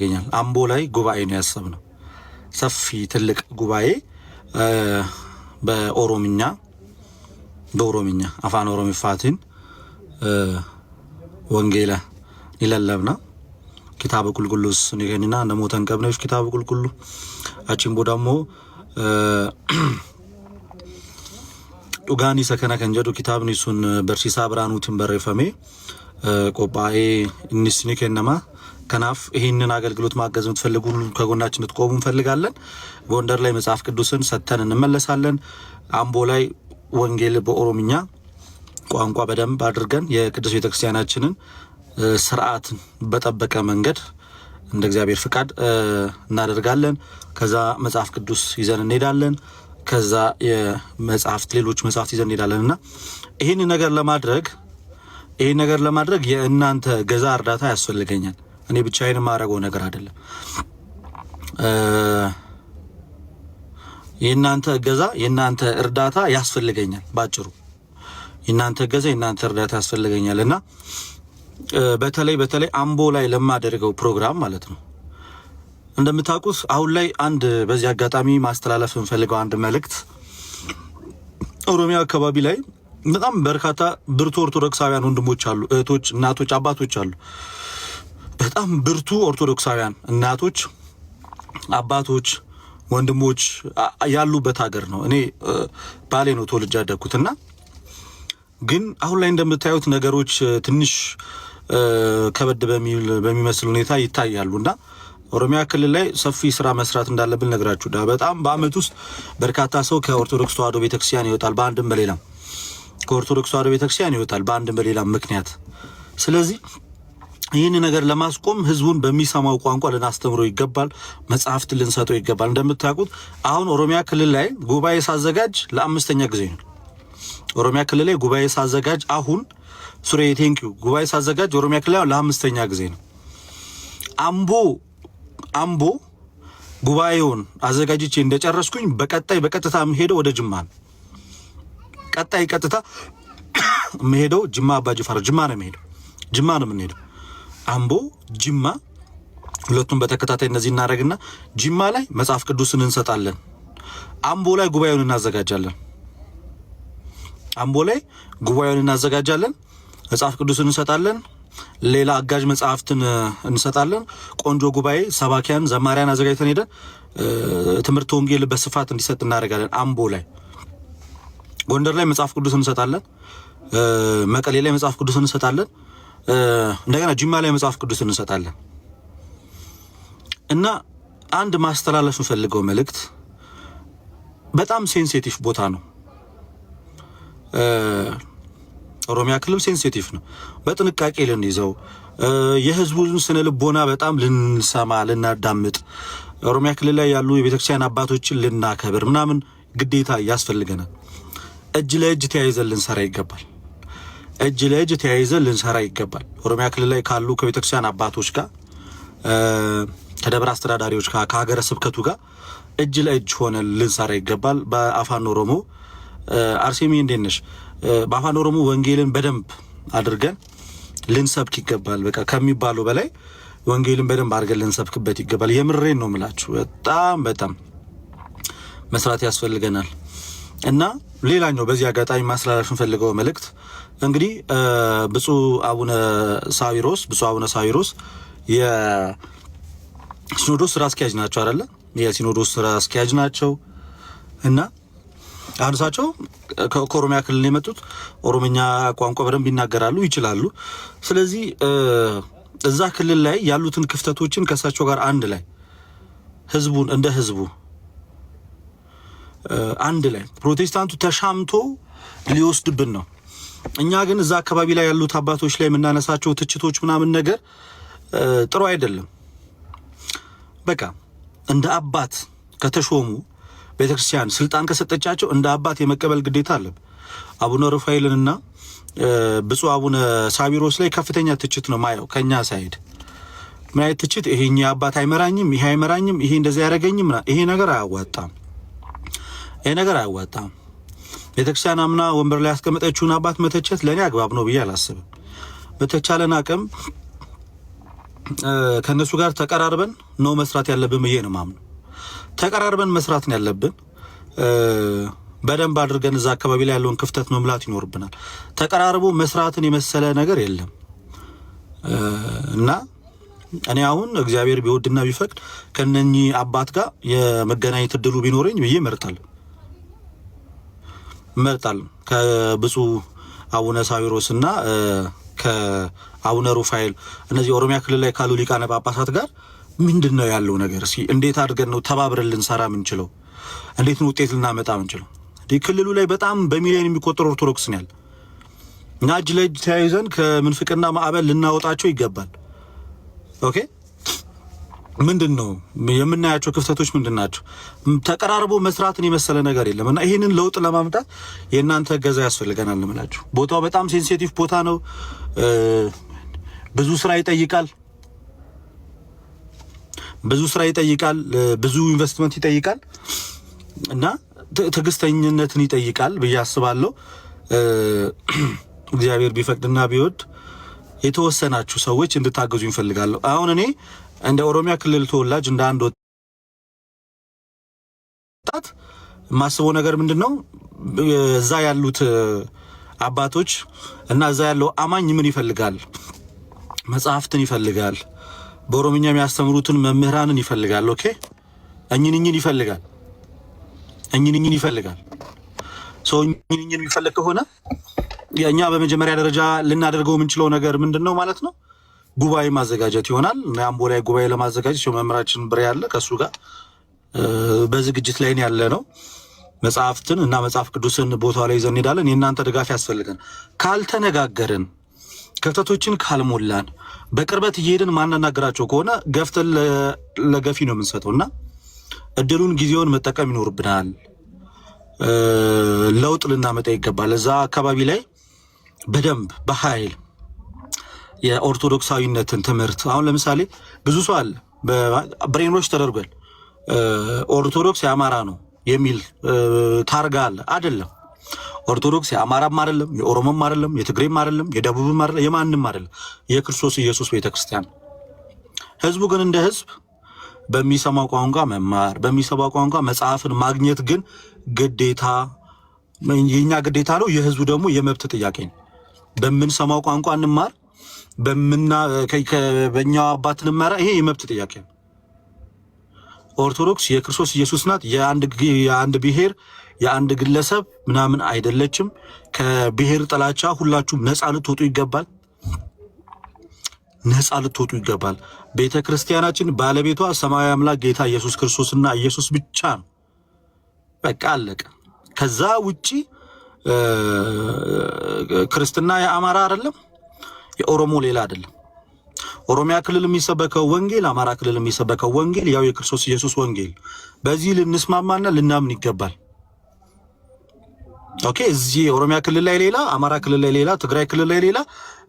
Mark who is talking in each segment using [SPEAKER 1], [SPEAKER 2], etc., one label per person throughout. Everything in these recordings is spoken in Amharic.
[SPEAKER 1] ይገኛል። አምቦ ላይ ጉባኤ ነው ያሰብነው። ሰፊ ትልቅ ጉባኤ በኦሮምኛ አፋን ኦሮሚ ፋቲን ወንጌላ ይለለብና ኪታብ ቁልቁሉስ ንገኒና ነሞተን ቀብነሽ ኪታብ ቁልቁሉ አቺምቦ ደሞ ዱጋኒ ሰከና ከንጀዱ ኪታብኒ ሱን በርሲሳ ብራኑትን በረፈሜ ቆጳኤ እንስኒ ከነማ ከናፍ ይሄንን አገልግሎት ማገዝ የምትፈልጉ ከጎናችን ልትቆሙ እንፈልጋለን። ጎንደር ላይ መጽሐፍ ቅዱስን ሰተን እንመለሳለን። አምቦ ላይ ወንጌል በኦሮምኛ ቋንቋ በደንብ አድርገን የቅዱስ ቤተክርስቲያናችንን ስርዓት በጠበቀ መንገድ እንደ እግዚአብሔር ፍቃድ እናደርጋለን። ከዛ መጽሐፍ ቅዱስ ይዘን እንሄዳለን። ከዛ ሌሎች መጽሐፍት ይዘን እንሄዳለንና ይሄን ነገር ለማድረግ የእናንተ ገዛ እርዳታ ያስፈልገኛል። እኔ ብቻዬን ማረገው ነገር አይደለም። የእናንተ ገዛ የእናንተ እርዳታ ያስፈልገኛል። ባጭሩ የእናንተ ገዛ የእናንተ እርዳታ ያስፈልገኛልና በተለይ አምቦ ላይ ለማደርገው ፕሮግራም ማለት ነው። እንደምታውቁት አሁን ላይ አንድ በዚህ አጋጣሚ ማስተላለፍ እንፈልገው አንድ መልእክት ኦሮሚያ አካባቢ ላይ በጣም በርካታ ብርቱ ኦርቶዶክሳውያን ወንድሞች አሉ፣ እህቶች፣ እናቶች፣ አባቶች አሉ። በጣም ብርቱ ኦርቶዶክሳውያን እናቶች፣ አባቶች፣ ወንድሞች ያሉበት ሀገር ነው። እኔ ባሌ ነው ተወልጄ ያደግኩትና ግን አሁን ላይ እንደምታዩት ነገሮች ትንሽ ከበድ በሚመስል ሁኔታ ይታያሉና ኦሮሚያ ክልል ላይ ሰፊ ስራ መስራት እንዳለብን ነግራችሁ በጣም በአመት ውስጥ በርካታ ሰው ከኦርቶዶክስ ተዋሕዶ ቤተክርስቲያን ይወጣል በአንድም በሌላም ከኦርቶዶክስ ተዋሕዶ ቤተክርስቲያን ይወጣል በአንድም በሌላም ምክንያት። ስለዚህ ይህን ነገር ለማስቆም ህዝቡን በሚሰማው ቋንቋ ልናስተምረው ይገባል፣ መጽሐፍት ልንሰጠው ይገባል። እንደምታውቁት አሁን ኦሮሚያ ክልል ላይ ጉባኤ ሳዘጋጅ ለአምስተኛ ጊዜ ነው። ኦሮሚያ ክልል ላይ ጉባኤ ሳዘጋጅ አሁን ጉባኤ ሳዘጋጅ ኦሮሚያ ክልል ላይ ለአምስተኛ ጊዜ ነው። አምቦ ጉባኤውን አዘጋጅቼ እንደጨረስኩኝ በቀጥታ የምሄደው ወደ ጅማ ነው። ቀጥታ የምሄደው ጅማ አባጅፋር ጅማ ነው የምንሄደው። አምቦ ጅማ ሁለቱም በተከታታይ እነዚህ እናደርግና ጅማ ላይ መጽሐፍ ቅዱስን እንሰጣለን። አምቦ ላይ ጉባኤውን እናዘጋጃለን። መጽሐፍ ቅዱስን እንሰጣለን። ሌላ አጋዥ መጽሐፍትን እንሰጣለን። ቆንጆ ጉባኤ ሰባኪያን ዘማሪያን አዘጋጅተን ሄደን ትምህርት ወንጌል በስፋት እንዲሰጥ እናደርጋለን። አምቦ ላይ፣ ጎንደር ላይ መጽሐፍ ቅዱስ እንሰጣለን። መቀሌ ላይ መጽሐፍ ቅዱስ እንሰጣለን። እንደገና ጅማ ላይ መጽሐፍ ቅዱስ እንሰጣለን። እና አንድ ማስተላለፍ ፈልገው መልእክት በጣም ሴንሲቲቭ ቦታ ነው። ኦሮሚያ ክልል ሴንሲቲቭ ነው። በጥንቃቄ ልንይዘው የህዝቡን ስነ ልቦና በጣም ልንሰማ ልናዳምጥ ኦሮሚያ ክልል ላይ ያሉ የቤተክርስቲያን አባቶችን ልናከብር ምናምን ግዴታ ያስፈልገናል። እጅ ለእጅ ተያይዘን ልንሰራ ይገባል። ኦሮሚያ ክልል ላይ ካሉ ከቤተክርስቲያን አባቶች ጋር ከደብረ አስተዳዳሪዎች ጋር ከሀገረ ስብከቱ ጋር እጅ ለእጅ ሆነን ልንሰራ ይገባል። በአፋን ኦሮሞ አርሴሚ እንዴት ነሽ? በአፋን ኦሮሞ ወንጌልን በደንብ አድርገን ልንሰብክ ይገባል። በቃ ከሚባለው በላይ ወንጌልን በደንብ አድርገን ልንሰብክበት ይገባል። የምሬን ነው የምላችሁ። በጣም መስራት ያስፈልገናል። እና ሌላኛው በዚህ አጋጣሚ ማስተላለፍ እንፈልገው መልእክት እንግዲህ ብፁዕ አቡነ ሳዊሮስ የሲኖዶስ ስራ አስኪያጅ ናቸው አይደለ? የሲኖዶስ ስራ አስኪያጅ ናቸው እና አንሳቸው ከኦሮሚያ ክልል የመጡት ኦሮምኛ ቋንቋ በደንብ ይናገራሉ፣ ይችላሉ። ስለዚህ እዛ ክልል ላይ ያሉትን ክፍተቶችን ከእሳቸው ጋር አንድ ላይ ህዝቡ አንድ ላይ ፕሮቴስታንቱ ተሻምቶ ሊወስድብን ነው። እኛ ግን እዛ አካባቢ ላይ ያሉት አባቶች ላይ የምናነሳቸው ትችቶች ምናምን ነገር ጥሩ አይደለም። በቃ እንደ አባት ከተሾሙ ቤተክርስቲያን ስልጣን ከሰጠቻቸው እንደ አባት የመቀበል ግዴታ አለ። አቡነ ሩፋኤልንና ብፁዕ አቡነ ሳዊሮስ ላይ ከፍተኛ ትችት ነው ማየው ከኛ ሳይድ። ምን አይነት ትችት? ይሄኛ አባት አይመራኝም፣ ይሄ አይመራኝም፣ ይሄ እንደዚህ ያደርገኝም። ይሄ ነገር አያዋጣም። ቤተክርስቲያን አምና ወንበር ላይ ያስቀመጠችውን አባት መተቸት ለኔ አግባብ ነው ብዬ አላስብም። በተቻለን አቅም ከነሱ ጋር ተቀራርበን ነው መስራት ያለብን ብዬ ነው ማምነው። ተቀራርበን መስራት ነው ያለብን። በደንብ አድርገን እዛ አካባቢ ላይ ያለውን ክፍተት መምላት ይኖርብናል። ተቀራርቦ መስራትን የመሰለ ነገር የለም እና እኔ አሁን እግዚአብሔር ቢወድና ቢፈቅድ ከነኚህ አባት ጋር የመገናኘት እድሉ ቢኖረኝ ብዬ እመርጣለሁ። ከብፁዕ አቡነ ሳዊሮስና ከአቡነ ሩፋኤል እነዚህ ኦሮሚያ ክልል ላይ ካሉ ሊቃነ ጳጳሳት ጋር ምንድነው ያለው ነገር? እስኪ እንዴት አድርገን ነው ተባብረን ልንሰራ ምንችለው? እንዴት ነው ውጤት ልናመጣ ምንችለው? ክልሉ ላይ በጣም በሚሊዮን የሚቆጠሩ ኦርቶዶክስ ነው ያለ እና እጅ ለእጅ ተያይዘን ከምንፍቅና ማዕበል ልናወጣቸው ይገባል። ኦኬ፣ ምንድነው የምናያቸው ክፍተቶች ምንድናቸው? ተቀራርቦ መስራትን የመሰለ ነገር የለም እና ይሄንን ለውጥ ለማምጣት የእናንተ እገዛ ያስፈልገናል እምላችሁ። ቦታው በጣም ሴንሲቲቭ ቦታ ነው። ብዙ ስራ ይጠይቃል። ብዙ ኢንቨስትመንት ይጠይቃል እና ትዕግስተኝነትን ይጠይቃል ብዬ አስባለሁ። እግዚአብሔር ቢፈቅድና ቢወድ የተወሰናችሁ ሰዎች እንድታገዙ ይፈልጋለሁ። አሁን እኔ እንደ ኦሮሚያ ክልል ተወላጅ እንደ አንድ ወጣት የማስበው ነገር ምንድነው፣ እዛ ያሉት አባቶች እና እዛ ያለው አማኝ ምን ይፈልጋል? መጽሐፍትን ይፈልጋል። በኦሮምኛ የሚያስተምሩትን መምህራንን ይፈልጋል። ኦኬ፣ እኝን ይፈልጋል። ሰው እኝን የሚፈልግ ከሆነ የኛ በመጀመሪያ ደረጃ ልናደርገው የምንችለው ነገር ምንድነው ማለት ነው? ጉባኤ ማዘጋጀት ይሆናል። አምቦ ላይ ጉባኤ ለማዘጋጀት መምህራችን ብሬ ያለ ከሱ ጋር በዝግጅት ላይ ያለ ነው። መጽሐፍትን እና መጽሐፍ ቅዱስን ቦታው ላይ ይዘን እንሄዳለን። የእናንተ ድጋፍ ያስፈልገን። ካልተነጋገርን፣ ክፍተቶችን ካልሞላን፣ በቅርበት እየሄድን ማናናገራቸው ከሆነ ገፍተን ለገፊ ነው የምንሰጠውና እድሉን ጊዜውን መጠቀም ይኖርብናል። ለውጥ ልናመጣ ይገባል። እዛ አካባቢ ላይ በደንብ በኃይል የኦርቶዶክሳዊነትን ትምህርት አሁን ለምሳሌ ብዙ ሰው አለ ብሬኖች ተደርጓል። ኦርቶዶክስ የአማራ ነው የሚል ታርጋ አለ። አይደለም። ኦርቶዶክስ የአማራም አይደለም፣ የኦሮሞም አይደለም፣ የትግሬም አይደለም፣ የደቡብም አይደለም፣ የማንም አይደለም። የክርስቶስ ኢየሱስ ቤተክርስቲያን። ህዝቡ ግን እንደ ህዝብ በሚሰማው ቋንቋ መማር፣ በሚሰማው ቋንቋ መጽሐፍን ማግኘት ግን ግዴታ የኛ ግዴታ ነው። የህዝቡ ደግሞ የመብት ጥያቄ ነው። በምንሰማው ቋንቋ እንማር፣ በእኛው አባት እንማር፣ ይሄ የመብት ጥያቄ ነው። ኦርቶዶክስ የክርስቶስ ኢየሱስ ናት። የአንድ ብሔር የአንድ ግለሰብ ምናምን አይደለችም። ከብሔር ጥላቻ ሁላችሁም ነፃ ልትወጡ ይገባል። ቤተ ክርስቲያናችን ባለቤቷ ሰማያዊ አምላክ ጌታ ኢየሱስ ክርስቶስና ኢየሱስ ብቻ ነው። በቃ አለቀ። ከዛ ውጪ ክርስትና የአማራ አይደለም፣ የኦሮሞ ሌላ አይደለም። ኦሮሚያ ክልል የሚሰበከው ወንጌል፣ አማራ ክልል የሚሰበከው ወንጌል ያው የክርስቶስ ኢየሱስ ወንጌል። በዚህ ልንስማማና ልናምን ይገባል። ኦኬ፣ እዚህ ኦሮሚያ ክልል ላይ ሌላ፣ አማራ ክልል ላይ ሌላ፣ ትግራይ ክልል ላይ ሌላ፣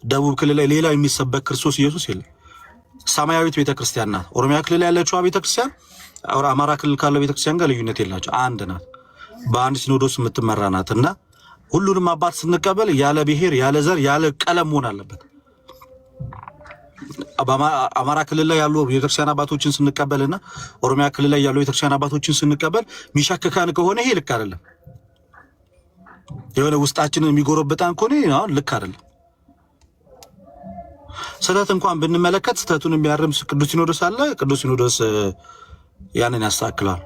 [SPEAKER 1] ደቡብ ክልል ላይ ሌላ የሚሰበክ ክርስቶስ ኢየሱስ የለም። ሰማያዊት ቤተክርስቲያን ናት። ኦሮሚያ ክልል ያለችው ቤተክርስቲያን አማራ ክልል ካለው ቤተክርስቲያን ጋር ልዩነት የላቸው፣ አንድ ናት። በአንድ ሲኖዶስ የምትመራ ናት እና ሁሉንም አባት ስንቀበል ያለ ብሔር፣ ያለ ዘር፣ ያለ ቀለም መሆን አለበት። አማራ ክልል ላይ ያሉ ቤተክርስቲያን አባቶችን ስንቀበልና ኦሮሚያ ክልል ላይ ያሉ ቤተክርስቲያን አባቶችን ስንቀበል ሚሻከካን ከሆነ ይሄ ልክ አይደለም። የሆነ ውስጣችንን የሚጎረብጣን ከሆነ አሁን ልክ አይደለም። ስህተት እንኳን ብንመለከት ስህተቱን የሚያርም ቅዱስ ሲኖዶስ አለ። ቅዱስ ሲኖዶስ ያንን ያስተካክላል።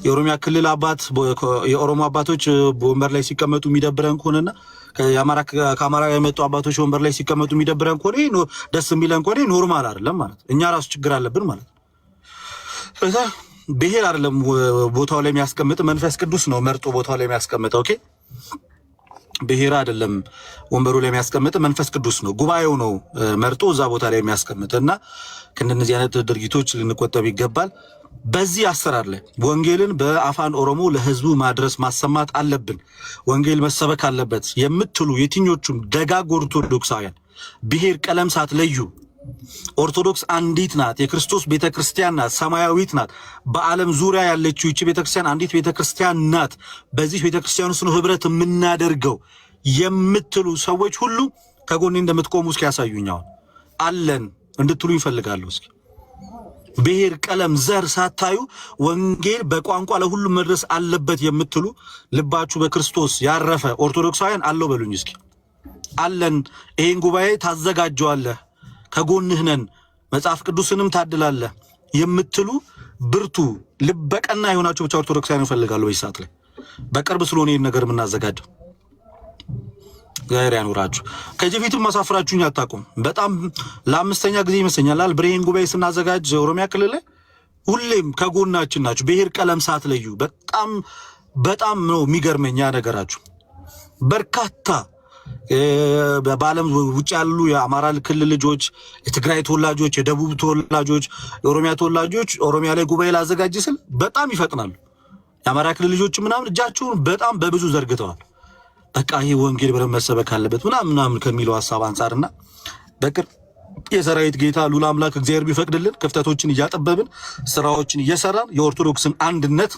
[SPEAKER 1] የኦሮሚያ ክልል የኦሮሞ አባቶች ወንበር ላይ ሲቀመጡ የሚደብረን ከሆነና ከአማራ የመጡ አባቶች ወንበር ላይ ሲቀመጡ የሚደብረን ከሆነ ደስ የሚለን ከሆነ ኖርማል አይደለም ማለት እኛ ራሱ ችግር አለብን ማለት ነው። ብሔር አይደለም ቦታው ላይ የሚያስቀምጥ መንፈስ ቅዱስ ነው መርጦ ቦታው ላይ የሚያስቀምጥ። ኦኬ፣ ብሔር አይደለም ወንበሩ ላይ የሚያስቀምጥ መንፈስ ቅዱስ ነው፣ ጉባኤው ነው መርጦ እዛ ቦታ ላይ የሚያስቀምጥ እና ከእንደዚህ አይነት ድርጊቶች ልንቆጠብ ይገባል። በዚህ አሰራር ላይ ወንጌልን በአፋን ኦሮሞ ለህዝቡ ማድረስ ማሰማት አለብን። ወንጌል መሰበክ አለበት የምትሉ የትኞቹም ደጋግ ኦርቶዶክሳውያን ብሔር ቀለም ሳትለዩ ኦርቶዶክስ አንዲት ናት፣ የክርስቶስ ቤተክርስቲያን ናት፣ ሰማያዊት ናት። በዓለም ዙሪያ ያለችው ይህች ቤተክርስቲያን አንዲት ቤተክርስቲያን ናት። በዚህ ቤተክርስቲያን ውስጥ ነው ህብረት የምናደርገው የምትሉ ሰዎች ሁሉ ከጎኔ እንደምትቆሙ እስኪ ያሳዩኝ። አለን እንድትሉ ይፈልጋሉ። እስኪ ብሔር፣ ቀለም፣ ዘር ሳታዩ ወንጌል በቋንቋ ለሁሉም መድረስ አለበት የምትሉ ልባችሁ በክርስቶስ ያረፈ ኦርቶዶክሳውያን አለው በሉኝ እስኪ። አለን። ይሄን ጉባኤ ታዘጋጀዋለህ፣ ከጎንህ ነን፣ መጽሐፍ ቅዱስንም ታድላለህ የምትሉ ብርቱ ልበቀና የሆናችሁ ብቻ ኦርቶዶክሳውያን ይፈልጋሉ። በዚህ ሰዓት ላይ በቅርብ ስለሆነ ይሄን ነገር የምናዘጋጀው ጋር ያኑራችሁ። ከዚህ ፊትም ማሳፍራችሁኝ አታውቁም። በጣም ለአምስተኛ ጊዜ ይመስለኛል ብሬን ጉባኤ ስናዘጋጅ ኦሮሚያ ክልል ላይ ሁሌም ከጎናችን ናችሁ፣ ብሔር ቀለም ሳትለዩ። በጣም ነው የሚገርመኝ ነገራችሁ። በርካታ በዓለም ውጭ ያሉ የአማራ ክልል ልጆች፣ የትግራይ ተወላጆች፣ የደቡብ ተወላጆች፣ የኦሮሚያ ተወላጆች ኦሮሚያ ላይ ጉባኤ ላዘጋጅ ስል በጣም ይፈጥናሉ። የአማራ ክልል ልጆች ምናምን እጃቸውን በጣም በብዙ ዘርግተዋል። በቃ ይሄ ወንጌል በደንብ መሰበክ አለበት ምናምን ከሚለው ሐሳብ አንፃርና በቅርብ የሰራዊት ጌታ ሉላ አምላክ እግዚአብሔር ቢፈቅድልን ክፍተቶችን እያጠበብን ስራዎችን እየሰራን የኦርቶዶክስን አንድነት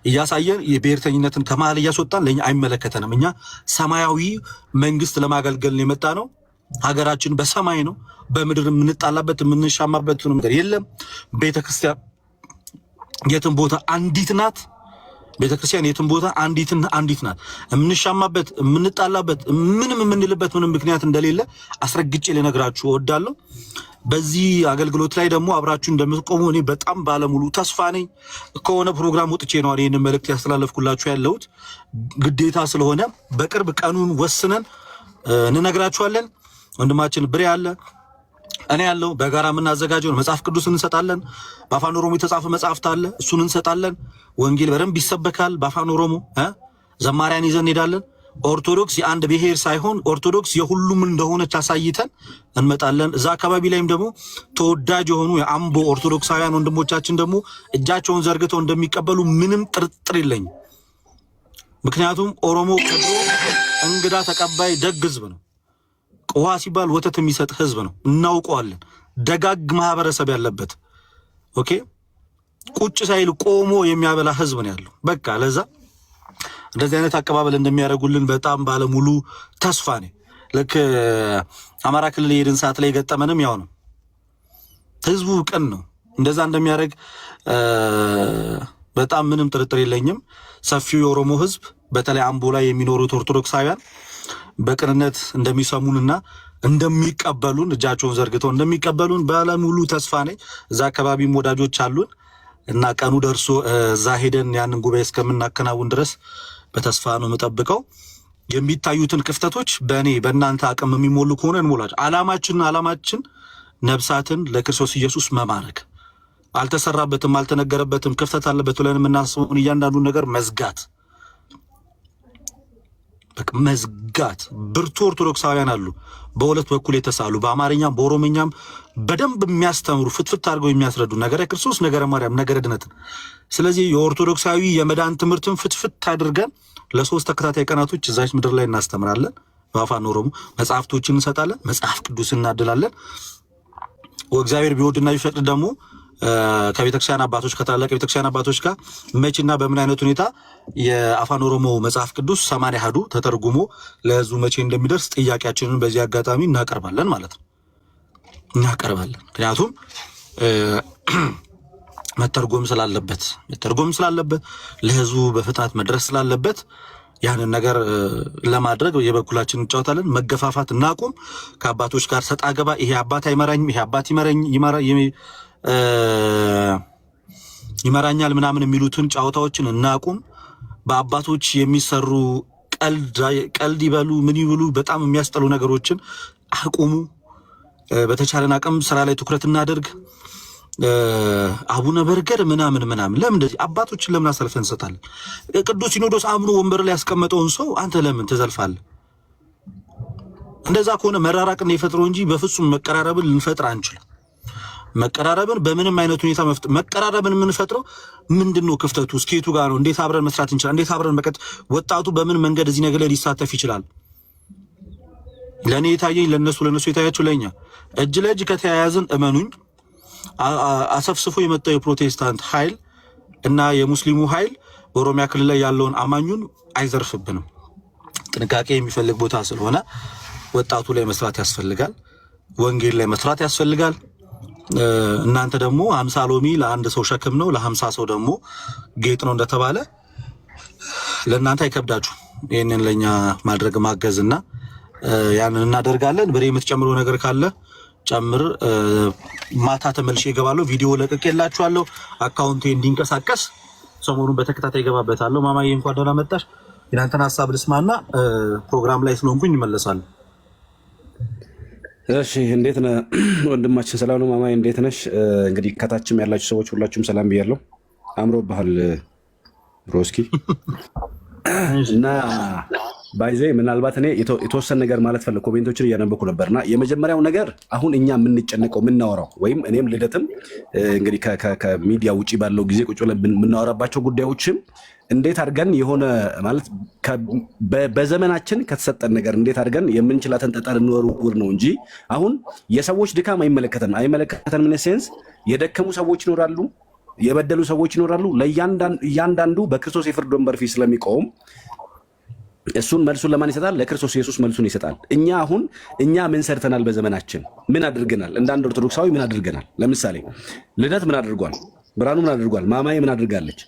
[SPEAKER 1] እያሳየን የብሔርተኝነትን ከመሃል እያስወጣን ለኛ አይመለከተንም። እኛ ሰማያዊ መንግስት ለማገልገል የመጣ ነው። ሀገራችን በሰማይ ነው። በምድር የምንጣላበት የምንሻማበት ነገር የለም። ቤተክርስቲያን የትም ቦታ አንዲት ናት። ቤተክርስቲያን የትም ቦታ አንዲት ናት። የምንሻማበት የምንጣላበት ምንም የምንልበት ምንም ምክንያት እንደሌለ አስረግጬ ልነግራችሁ እወዳለሁ። በዚህ አገልግሎት ላይ ደግሞ አብራችሁ እንደምትቆሙ እኔ በጣም ባለሙሉ ተስፋ ነኝ። ከሆነ ፕሮግራም ወጥቼ ነው ይሄን መልእክት ያስተላለፍኩላችሁ ያለሁት ግዴታ ስለሆነ በቅርብ ቀኑን ወስነን እንነግራችኋለን። ወንድማችን ብሬ አለ፣ እኔ ያለው በጋራ የምናዘጋጀው መጽሐፍ ቅዱስ እንሰጣለን። በአፋን ኦሮሞ የተጻፈ መጽሐፍት አለ፣ እሱን እንሰጣለን። ወንጌል በደንብ ይሰበካል በአፋን ኦሮሞ። ዘማሪያን ይዘን እንሄዳለን። ኦርቶዶክስ የአንድ ብሔር ሳይሆን ኦርቶዶክስ የሁሉም እንደሆነች አሳይተን እንመጣለን። እዛ አካባቢ ላይም ደግሞ ተወዳጅ የሆኑ የአምቦ ኦርቶዶክሳውያን ወንድሞቻችን ደግሞ እጃቸውን ዘርግተው እንደሚቀበሉ ምንም ጥርጥር የለኝም። ምክንያቱም ኦሮሞ ከድሮ እንግዳ ተቀባይ ደግ ህዝብ ነው። ውሃ ሲባል ወተት የሚሰጥ ህዝብ ነው። እናውቀዋለን። ደጋግ ማህበረሰብ ያለበት ኦኬ፣ ቁጭ ሳይል ቆሞ የሚያበላ ህዝብ ነው ያለው። በቃ ለዛ እንደዚህ አይነት አቀባበል እንደሚያደርጉልን በጣም ባለሙሉ ተስፋ ነኝ። ልክ አማራ ክልል የሄድን ሰዓት ላይ ገጠመንም ያው ነው። ህዝቡ ቅን ነው። እንደዛ እንደሚያደርግ በጣም ምንም ጥርጥር የለኝም። ሰፊው የኦሮሞ ህዝብ በተለይ አምቦ ላይ የሚኖሩት ኦርቶዶክሳውያን በቅንነት እንደሚሰሙንና እንደሚቀበሉን እጃቸውን ዘርግተው እንደሚቀበሉን ባለሙሉ ተስፋ ነኝ። እዛ አካባቢም ወዳጆች አሉን እና ቀኑ ደርሶ እዛ ሄደን ያንን ጉባኤ እስከምናከናውን ድረስ በተስፋ ነው የምጠብቀው። የሚታዩትን ክፍተቶች በእናንተ አቅም የሚሞሉ ከሆነ እንሞላቸው። ዓላማችን ነፍሳትን ለክርስቶስ ኢየሱስ መማረክ፣ አልተሰራበትም አልተነገረበትም ክፍተት አለበት ብለን የምናስበውን እያንዳንዱን ነገር መዝጋት። ብርቱ ኦርቶዶክሳውያን አሉ በሁለት በኩል የተሳሉ በአማርኛም በኦሮሞኛም በደንብ የሚያስተምሩ ፍትፍት አድርገው የሚያስረዱ ነገረ ክርስቶስ፣ ነገረ ማርያም፣ ነገረ ድነትን። ስለዚህ የኦርቶዶክሳዊ የመዳን ትምህርትን ፍትፍት አድርገን ለሶስት ተከታታይ ቀናቶች እዛች ምድር ላይ እናስተምራለን። በአፋን ኦሮሞ መጽሐፍቶችን እንሰጣለን፣ መጽሐፍ ቅዱስ እናድላለን። ወእግዚአብሔር ቢወድና ቢፈቅድ ደግሞ ከቤተክርስቲያን አባቶች ከታላቅ ቤተክርስቲያን አባቶች ጋር መቼና በምን አይነት ሁኔታ የአፋን ኦሮሞ መጽሐፍ ቅዱስ 80 አሐዱ ተተርጉሞ ለህዝቡ መቼ እንደሚደርስ ጥያቄያችንን በዚህ አጋጣሚ እናቀርባለን ማለት ነው። ምክንያቱም መተርጎም ስላለበት ለህዝቡ በፍጥነት መድረስ ስላለበት ያንን ነገር ለማድረግ የበኩላችን እንጫወታለን። መገፋፋት እናቁም። ከአባቶች ጋር ሰጣ ገባ፣ ይሄ አባት አይመራኝም፣ ይሄ አባት ይመራኛል ምናምን የሚሉትን ጨዋታዎችን እናቁም። በአባቶች የሚሰሩ ቀልድ ይበሉ ምን ይብሉ በጣም የሚያስጠሉ ነገሮችን አቁሙ። በተቻለን አቅም ስራ ላይ ትኩረት እናደርግ። አቡነ በርገር ምናምን ለምን እንደዚህ አባቶችን ለምን አሰልፈን እንሰጣለን? ቅዱስ ሲኖዶስ አምኖ ወንበር ላይ ያስቀመጠውን ሰው አንተ ለምን ትዘልፋለህ? እንደዛ ከሆነ መራራቅን የፈጥረው እንጂ በፍጹም መቀራረብን ልንፈጥር አንችልም። መቀራረብን በምንም አይነት ሁኔታ መቀራረብን የምንፈጥረው ምንድነው? ክፍተቱ ስኬቱ ጋር ነው። እንዴት አብረን መስራት እንችላለን? እንዴት አብረን ወጣቱ በምን መንገድ እዚህ ነገር ላይ ሊሳተፍ ይችላል? ለኔ የታየኝ ለነሱ የታያቸው ለኛ እጅ ለእጅ ከተያያዝን እመኑኝ አሰፍስፎ የመጣው የፕሮቴስታንት ኃይል እና የሙስሊሙ ኃይል በኦሮሚያ ክልል ላይ ያለውን አማኙን አይዘርፍብንም። ጥንቃቄ የሚፈልግ ቦታ ስለሆነ ወጣቱ ላይ መስራት ያስፈልጋል። ወንጌል ላይ መስራት ያስፈልጋል። እናንተ ደግሞ 50 ሎሚ ለአንድ ሰው ሸክም ነው፣ ለ50 ሰው ደግሞ ጌጥ ነው እንደተባለ ለእናንተ አይከብዳችሁ። ይህንን ለእኛ ማድረግ ማገዝና ያንን እናደርጋለን። በሬ የምትጨምረው ነገር ካለ ጨምር። ማታ ተመልሼ እገባለሁ። ቪዲዮ ለቅቄላችኋለሁ። አካውንቴ እንዲንቀሳቀስ ሰሞኑን በተከታታይ እገባበታለሁ። ማማዬ እንኳን ደህና መጣሽ። የናንተን ሀሳብ ልስማና ፕሮግራም ላይ ስለሆንኩኝ እመለሳለሁ።
[SPEAKER 2] እሺ እንዴት ነህ ወንድማችን? ሰላም ነው። ማማዬ እንዴት ነሽ? እንግዲህ ከታችም ያላችሁ ሰዎች ሁላችሁም ሰላም ብያለሁ። አምሮብሃል ብሮስኪ እና ባይዜ ምናልባት እኔ የተወሰነ ነገር ማለት ፈለግ ኮሜንቶችን እያነበኩ ነበርና የመጀመሪያው ነገር አሁን እኛ የምንጨነቀው የምናወራው ወይም እኔም ልደትም እንግዲህ ከሚዲያ ውጪ ባለው ጊዜ ቁጭ ብለን የምናወራባቸው ጉዳዮችም እንዴት አድርገን የሆነ ማለት በዘመናችን ከተሰጠን ነገር እንዴት አድርገን የምንችላትን ጠጠር እንወርውር ነው እንጂ አሁን የሰዎች ድካም አይመለከተንም። ምን ሴንስ የደከሙ ሰዎች ይኖራሉ፣ የበደሉ ሰዎች ይኖራሉ። ለእያንዳንዱ በክርስቶስ የፍርድ ወንበር ፊት ስለሚቆም እሱን መልሱን ለማን ይሰጣል? ለክርስቶስ ኢየሱስ መልሱን ይሰጣል። እኛ ምን ሰርተናል? በዘመናችን ምን አድርገናል? እንዳንድ ኦርቶዶክሳዊ ምን አድርገናል? ለምሳሌ ልደት ምን አድርጓል? ብርሃኑ ምን አድርጓል? ማማዬ ምን አድርጋለች?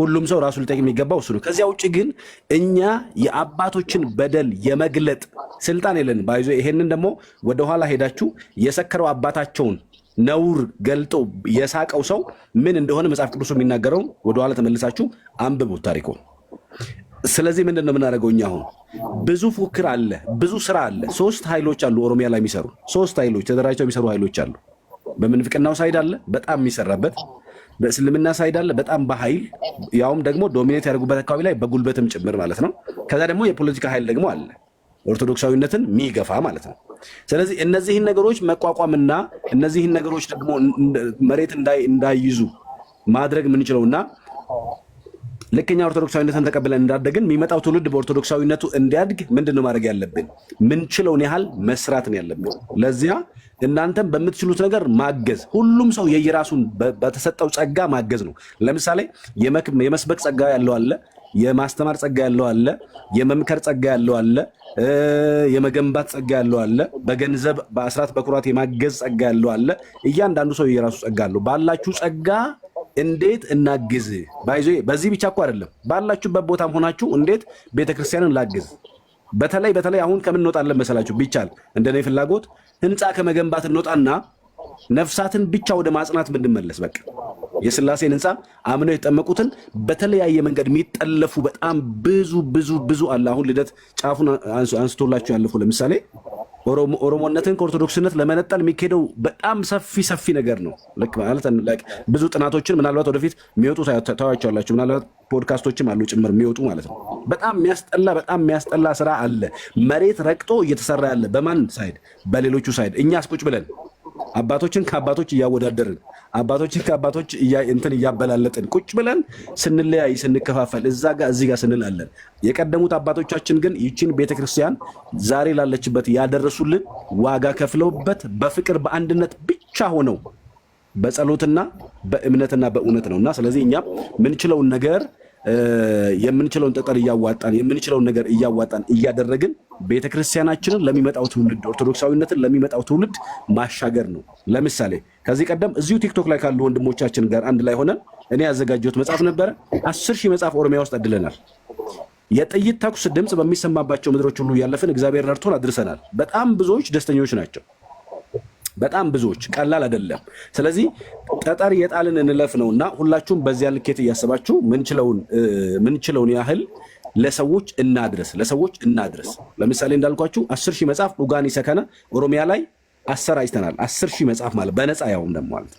[SPEAKER 2] ሁሉም ሰው ራሱ ሊጠይቅ የሚገባው እሱ ነው። ከዚያ ውጭ ግን እኛ የአባቶችን በደል የመግለጥ ስልጣን የለንም። ባይዞ ይሄንን ደግሞ ወደኋላ ሄዳችሁ የሰከረው አባታቸውን ነውር ገልጦ የሳቀው ሰው ምን እንደሆነ መጽሐፍ ቅዱስ የሚናገረው ወደኋላ ተመልሳችሁ አንብቡት ታሪኩን። ስለዚህ ምንድን ነው የምናደርገው? እኛ አሁን ብዙ ፉክር አለ፣ ብዙ ስራ አለ። 3 ኃይሎች አሉ ኦሮሚያ ላይ የሚሰሩ 3 ኃይሎች ተደራጅተው የሚሰሩ ኃይሎች አሉ። በምንፍቅናው ሳይድ አለ በጣም የሚሰራበት፣ በእስልምና ሳይድ አለ በጣም በኃይል ያውም ደግሞ ዶሚኔት ያደርጉበት አካባቢ ላይ በጉልበትም ጭምር ማለት ነው። ከዛ ደግሞ የፖለቲካ ኃይል ደግሞ አለ ኦርቶዶክሳዊነትን የሚገፋ ማለት ነው። ስለዚህ እነዚህን ነገሮች መቋቋምና እነዚህን ነገሮች ደግሞ መሬት እንዳይይዙ ማድረግ የምንችለውና ልክኛ ኦርቶዶክሳዊነትን ተቀብለን እንዳደግን የሚመጣው ትውልድ በኦርቶዶክሳዊነቱ እንዲያድግ ምንድነው ማድረግ ያለብን? ምንችለውን ያህል መስራት ነው ያለብን። ለዚያ እናንተም በምትችሉት ነገር ማገዝ፣ ሁሉም ሰው የየራሱን በተሰጠው ጸጋ ማገዝ ነው። ለምሳሌ የመስበክ ጸጋ ያለው አለ፣ የማስተማር ጸጋ ያለው አለ፣ የመምከር ጸጋ ያለው አለ፣ የመገንባት ጸጋ ያለው አለ፣ በገንዘብ በአስራት በኩራት የማገዝ ጸጋ ያለው አለ። እያንዳንዱ ሰው የራሱ ጸጋ አለው። ባላችሁ ጸጋ እንዴት እናግዝ? ባይዞ በዚህ ብቻ እኮ አይደለም፣ ባላችሁበት ቦታም ሆናችሁ እንዴት ቤተክርስቲያንን ላግዝ? በተለይ አሁን ከምን እንወጣለን መሰላችሁ? ቢቻል እንደኔ ፍላጎት ህንፃ ከመገንባት እንወጣና ነፍሳትን ብቻ ወደ ማጽናት ብንመለስ በቃ የሥላሴን ህንፃ አምነው የተጠመቁትን በተለያየ መንገድ የሚጠለፉ በጣም ብዙ አለ። አሁን ልደት ጫፉን አንስቶላችሁ ያለፉ ለምሳሌ ኦሮሞነትን ከኦርቶዶክስነት ለመነጠል የሚካሄደው በጣም ሰፊ ነገር ነው። ልክ ማለት ብዙ ጥናቶችን ምናልባት ወደፊት የሚወጡ ታያቸዋላችሁ። ምናልባት ፖድካስቶችም አሉ ጭምር የሚወጡ ማለት ነው። በጣም የሚያስጠላ ስራ አለ መሬት ረግጦ እየተሰራ ያለ። በማን ሳይድ? በሌሎቹ ሳይድ። እኛስ ቁጭ ብለን አባቶችን ከአባቶች እያወዳደርን አባቶችን ከአባቶች እንትን እያበላለጥን ቁጭ ብለን ስንለያይ ስንከፋፈል እዛ ጋር እዚህ ጋር ስንላለን። የቀደሙት አባቶቻችን ግን ይህችን ቤተክርስቲያን ዛሬ ላለችበት ያደረሱልን ዋጋ ከፍለውበት በፍቅር በአንድነት ብቻ ሆነው በጸሎትና በእምነትና በእውነት ነውና ስለዚህ እኛ ምንችለውን ነገር የምንችለውን ጠጠር እያዋጣን የምንችለውን ነገር እያዋጣን እያደረግን ቤተክርስቲያናችንን ለሚመጣው ትውልድ ኦርቶዶክሳዊነትን ለሚመጣው ትውልድ ማሻገር ነው። ለምሳሌ ከዚህ ቀደም እዚሁ ቲክቶክ ላይ ካሉ ወንድሞቻችን ጋር አንድ ላይ ሆነን እኔ ያዘጋጀሁት መጽሐፍ ነበረ። 10,000 መጽሐፍ ኦሮሚያ ውስጥ አድለናል። የጥይት ተኩስ ድምፅ በሚሰማባቸው ምድሮች ሁሉ ያለፈን እግዚአብሔር ረድቶን አድርሰናል። በጣም ብዙዎች ደስተኞች ናቸው። በጣም ብዙዎች፣ ቀላል አይደለም። ስለዚህ ጠጠር የጣልን እንለፍ ነውና ሁላችሁም በዚያ ልኬት እያሰባችሁ ምንችለውን ያህል ለሰዎች እናድረስ። ለምሳሌ እንዳልኳችሁ 10,000 መጽሐፍ ኡጋኒ ሰከነ ኦሮሚያ ላይ አሰራጭተናል። 10,000 መጽሐፍ ማለት በነፃ ያውም ደግሞ ማለት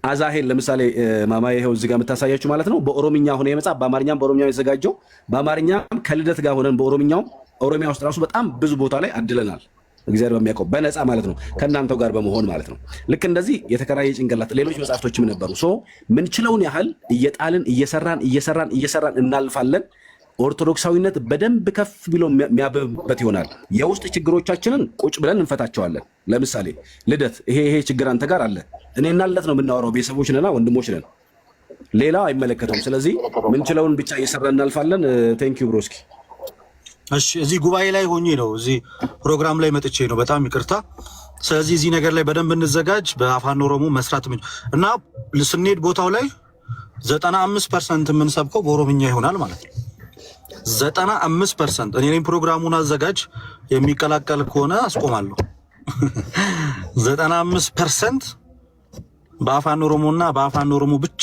[SPEAKER 2] አዛሄል ለምሳሌ ማማዬ ይሄው እዚህ ጋር የምታሳያችሁ ማለት ነው። በኦሮሚኛ ሆነ የመጽሐፍ በአማርኛም በኦሮሚያው የተዘጋጀው በአማርኛም ከልደት ጋር ሆነን በኦሮሚኛው ኦሮሚያ ውስጥ ራሱ በጣም ብዙ ቦታ ላይ አድለናል። እግዚአብሔር በሚያውቀው በነፃ ማለት ነው፣ ከእናንተው ጋር በመሆን ማለት ነው። ልክ እንደዚህ የተከራየ ጭንቅላት ሌሎች መጽሐፍቶችም ነበሩ። ምንችለውን ያህል እየጣልን እየሰራን እናልፋለን። ኦርቶዶክሳዊነት በደንብ ከፍ ብሎ የሚያበብበት ይሆናል። የውስጥ ችግሮቻችንን ቁጭ ብለን እንፈታቸዋለን። ለምሳሌ ልደት ይሄ ችግር አንተ ጋር አለ፣ እኔና ልደት ነው የምናወራው፣ ቤተሰቦች ነና ወንድሞች ነን፣ ሌላው አይመለከተውም። ስለዚህ ምንችለውን ብቻ እየሰራን እናልፋለን። ቴንኪዩ ብሮስኪ።
[SPEAKER 1] እሺ እዚህ ጉባኤ ላይ ሆኜ ነው እዚህ ፕሮግራም ላይ መጥቼ ነው። በጣም ይቅርታ። ስለዚህ እዚህ ነገር ላይ በደንብ እንዘጋጅ። በአፋን ኦሮሞ መስራት እና ስንሄድ ቦታው ላይ 95% የምንሰብከው በኦሮምኛ ይሆናል ማለት ነው። 95% እኔ ነኝ ፕሮግራሙን አዘጋጅ። የሚቀላቀል ከሆነ አስቆማለሁ። 95% በአፋን ኦሮሞና በአፋን ኦሮሞ ብቻ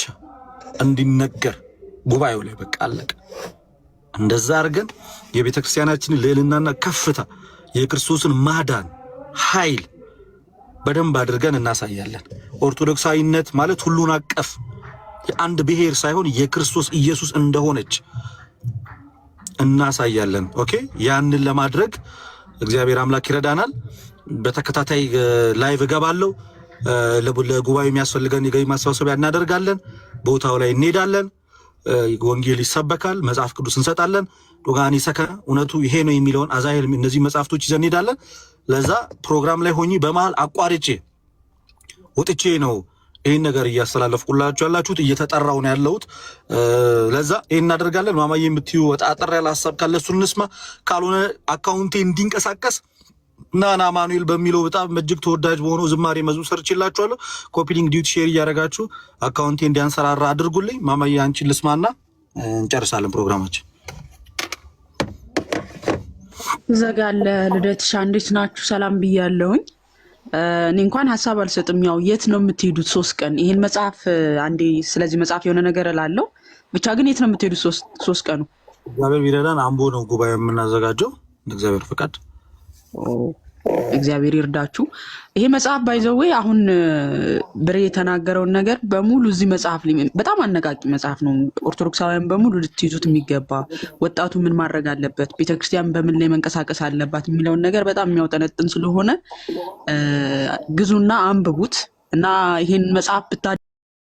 [SPEAKER 1] እንዲነገር ጉባኤው ላይ በቃ አለቀ። እንደዛ አድርገን የቤተክርስቲያናችንን ልዕልናና ከፍታ የክርስቶስን ማዳን ኃይል በደንብ አድርገን እናሳያለን። ኦርቶዶክሳዊነት ማለት ሁሉን አቀፍ የአንድ ብሔር ሳይሆን የክርስቶስ ኢየሱስ እንደሆነች እናሳያለን። ኦኬ፣ ያንን ለማድረግ እግዚአብሔር አምላክ ይረዳናል። በተከታታይ ላይቭ እገባለሁ። ለጉባኤው የሚያስፈልገን የገቢ ማሰባሰቢያ እናደርጋለን። ቦታው ላይ እንሄዳለን። ወንጌል ይሰበካል። መጽሐፍ ቅዱስ እንሰጣለን። ዶጋኒ ሰከ እውነቱ ይሄ ነው የሚለውን አዛሄል እነዚህ መጽሐፍቶች ይዘን እንሄዳለን። ለዛ ፕሮግራም ላይ ሆኜ በመሃል አቋርጬ ወጥቼ ነው ይሄን ነገር እያስተላለፍኩላችሁ ያላችሁት። እየተጠራው ነው ያለሁት። ለዛ ይሄን እናደርጋለን። ማማዬ የምትዩ ወጣጠር ያለ ሐሳብ ካለ እሱን እንስማ። ካልሆነ አካውንቴ እንዲንቀሳቀስ ናና ማኑኤል በሚለው በጣም እጅግ ተወዳጅ በሆነው ዝማሬ መዝሙር ሰርችላችኋለሁ። ኮፒ ሊንክ ዲዩቲ ሼር እያደረጋችሁ አካውንቴ እንዲያንሰራራ አድርጉልኝ። ማማዬ አንቺን ልስማና እንጨርሳለን ፕሮግራማችን።
[SPEAKER 3] ዘጋለ ልደትሻ እንዴት ናችሁ? ሰላም ብያለሁኝ። እኔ እንኳን ሀሳብ አልሰጥም። ያው የት ነው የምትሄዱት? 3 ቀን ይሄን መጽሐፍ አንዴ ስለዚህ መጽሐፍ የሆነ ነገር እላለሁ። ብቻ ግን የት ነው የምትሄዱት 3 ቀኑ?
[SPEAKER 1] እግዚአብሔር ቢረዳን አምቦ ነው ጉባኤ የምናዘጋጀው እንደ እግዚአብሔር ፈቃድ።
[SPEAKER 3] እግዚአብሔር ይርዳችሁ። ይሄ መጽሐፍ ባይዘዌ አሁን ብሬ የተናገረውን ነገር በሙሉ እዚህ መጽሐፍ ላይ በጣም አነቃቂ መጽሐፍ ነው። ኦርቶዶክሳውያን በሙሉ ልትይዙት የሚገባ ወጣቱ ምን ማድረግ አለበት፣ ቤተክርስቲያን በምን ላይ መንቀሳቀስ አለባት የሚለውን ነገር በጣም የሚያውጠነጥን ስለሆነ ግዙና አንብቡት እና ይሄን መጽሐፍ